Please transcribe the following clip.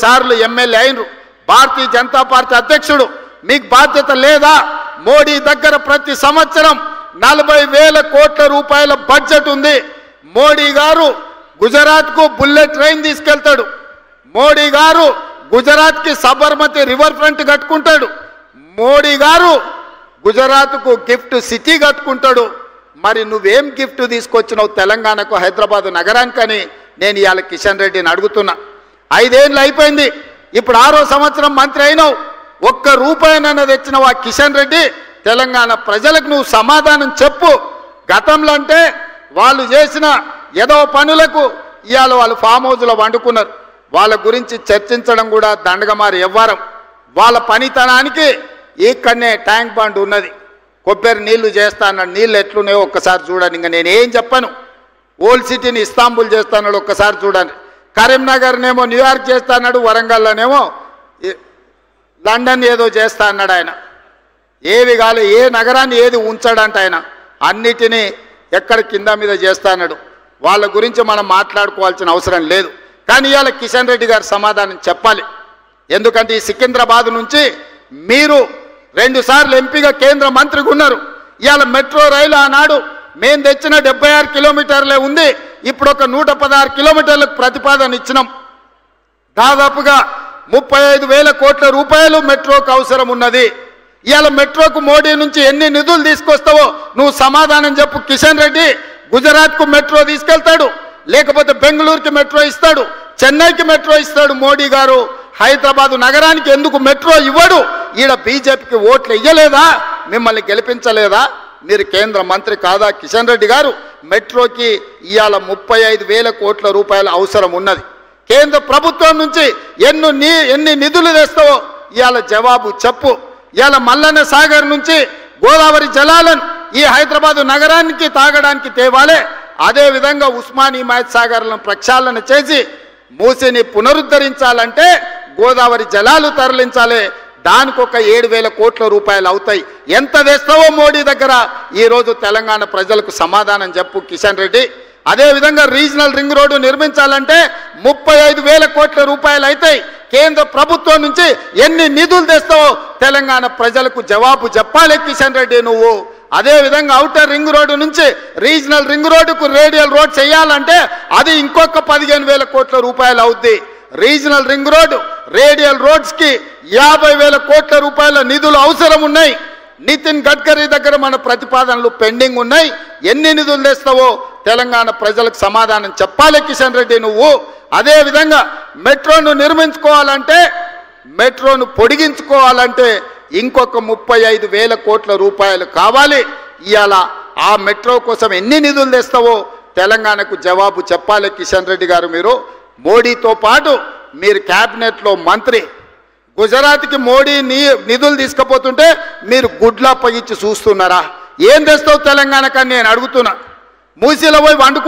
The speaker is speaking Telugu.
సార్లు ఎమ్మెల్యే అయినరు, భారతీయ జనతా పార్టీ అధ్యక్షుడు. మీకు బాధ్యత లేదా? మోడీ దగ్గర ప్రతి సంవత్సరం 40,000 కోట్ల రూపాయల బడ్జెట్ ఉంది. మోడీ గారు గుజరాత్కు బుల్లెట్ ట్రైన్ తీసుకెళ్తాడు. మోడీ గారు గుజరాత్కి సబర్మతి రివర్ ఫ్రంట్ కట్టుకుంటాడు. మోడీ గారు గుజరాత్కు గిఫ్ట్ సిటీ కట్టుకుంటాడు. మరి నువ్వేం గిఫ్ట్ తీసుకొచ్చినావు తెలంగాణకు, హైదరాబాద్ నగరానికని నేను ఇవాళ కిషన్ రెడ్డిని అడుగుతున్నా. 5 ఏళ్ళు అయిపోయింది, ఇప్పుడు 6వ సంవత్సరం మంత్రి అయినావు. ఒక్క రూపాయినైనా తెచ్చినావు ఆ కిషన్ రెడ్డి? తెలంగాణ ప్రజలకు నువ్వు సమాధానం చెప్పు. గతంలో అంటే వాళ్ళు చేసిన ఏదో పనులకు ఇవాళ వాళ్ళు ఫామ్ హౌస్లో వండుకున్నారు. వాళ్ళ గురించి చర్చించడం కూడా దండగమారి వ్యవహారం. వాళ్ళ పనితనానికి ఇక్కడనే ట్యాంక్ బండ్ ఉన్నది, కొబ్బరి నీళ్లు చేస్తా అన్నాడు. నీళ్ళు ఎట్లున్నాయో ఒక్కసారి చూడండి. ఇంకా నేనేం చెప్పను. ఓల్డ్ సిటీని ఇస్తాంబుల్ చేస్తా అన్నాడు, ఒక్కసారి చూడండి. కరీంనగర్నేమో న్యూయార్క్ చేస్తా అన్నాడు, వరంగల్లోనేమో లండన్ ఏదో చేస్తా అన్నాడు ఆయన. ఏవి కాలే, ఏ నగరాన్ని ఏది ఉంచాడంట ఆయన, అన్నిటినీ ఎక్కడ కింద మీద చేస్తా అన్నాడు. వాళ్ళ గురించి మనం మాట్లాడుకోవాల్సిన అవసరం లేదు. కానీ ఇవాళ కిషన్ రెడ్డి గారు సమాధానం చెప్పాలి. ఎందుకంటే ఈ సికింద్రాబాద్ నుంచి మీరు 2 సార్లు ఎంపీగా కేంద్ర మంత్రిగా ఉన్నారు. ఇవాళ మెట్రో రైలు ఆనాడు మేము తెచ్చిన 76 కిలోమీటర్లే ఉంది, ఇప్పుడు ఒక 116 కిలోమీటర్లకు ప్రతిపాదన ఇచ్చినాం. దాదాపుగా 35,000 కోట్ల రూపాయలు మెట్రోకు అవసరం ఉన్నది. ఇవాళ మెట్రోకు మోడీ నుంచి ఎన్ని నిధులు తీసుకొస్తావో నువ్వు సమాధానం చెప్పు కిషన్ రెడ్డి. గుజరాత్కు మెట్రో తీసుకెళ్తాడు, లేకపోతే బెంగళూరుకి మెట్రో ఇస్తాడు, చెన్నైకి మెట్రో ఇస్తాడు మోడీ గారు. హైదరాబాద్ నగరానికి ఎందుకు మెట్రో ఇవ్వడు? ఈడ బీజేపీకి ఓట్లు ఇయ్యలేదా? మిమ్మల్ని గెలిపించలేదా? మీరు కేంద్ర మంత్రి కాదా కిషన్ రెడ్డి గారు? మెట్రోకి ఇవాళ 35,000 కోట్ల రూపాయల అవసరం ఉన్నది. కేంద్ర ప్రభుత్వం నుంచి ఎన్ని నిధులు తెస్తావో ఇవాళ జవాబు చెప్పు. ఇవాళ మల్లన్న సాగర్ నుంచి గోదావరి జలాలను ఈ హైదరాబాద్ నగరానికి తాగడానికి తేవాలే. అదేవిధంగా ఉస్మాన్ హిమాయత్ సాగర్లను ప్రక్షాళన చేసి మూసిని పునరుద్ధరించాలంటే గోదావరి జలాలు తరలించాలి. దానికి ఒక 7,000 కోట్ల రూపాయలు అవుతాయి. ఎంత తెస్తావో మోడీ దగ్గర ఈరోజు తెలంగాణ ప్రజలకు సమాధానం చెప్పు కిషన్ రెడ్డి. అదేవిధంగా రీజనల్ రింగ్ రోడ్డు నిర్మించాలంటే 35,000 కోట్ల రూపాయలు అవుతాయి. కేంద్ర ప్రభుత్వం నుంచి ఎన్ని నిధులు తెస్తావో తెలంగాణ ప్రజలకు జవాబు చెప్పాలి కిషన్ రెడ్డి నువ్వు. అదేవిధంగా ఔటర్ రింగ్ రోడ్డు నుంచి రీజనల్ రింగ్ రోడ్డుకు రేడియల్ రోడ్ చేయాలంటే అది ఇంకొక 15,000 కోట్ల రూపాయలు అవుద్ది. రీజనల్ రింగ్ రోడ్డు, రేడియల్ రోడ్స్కి 50,000 కోట్ల రూపాయల నిధులు అవసరం ఉన్నాయి. నితిన్ గడ్కరీ దగ్గర మన ప్రతిపాదనలు పెండింగ్ ఉన్నాయి. ఎన్ని నిధులు తెస్తావో తెలంగాణ ప్రజలకు సమాధానం చెప్పాలి కిషన్ రెడ్డి నువ్వు. అదేవిధంగా మెట్రోను నిర్మించుకోవాలంటే, మెట్రోను పొడిగించుకోవాలంటే ఇంకొక 35,000 కోట్ల రూపాయలు కావాలి. ఇవాళ ఆ మెట్రో కోసం ఎన్ని నిధులు తెస్తావో తెలంగాణకు జవాబు చెప్పాలి కిషన్ రెడ్డి గారు. మీరు మోడీతో పాటు మీరు క్యాబినెట్లో మంత్రి, గుజరాత్కి మోడీ నిధులు తీసుకుపోతుంటే మీరు గుడ్లా పగిచ్చి చూస్తున్నారా? ఏం తెస్తావు తెలంగాణకని నేను అడుగుతున్నా. మూసీలో పోయి వండుకు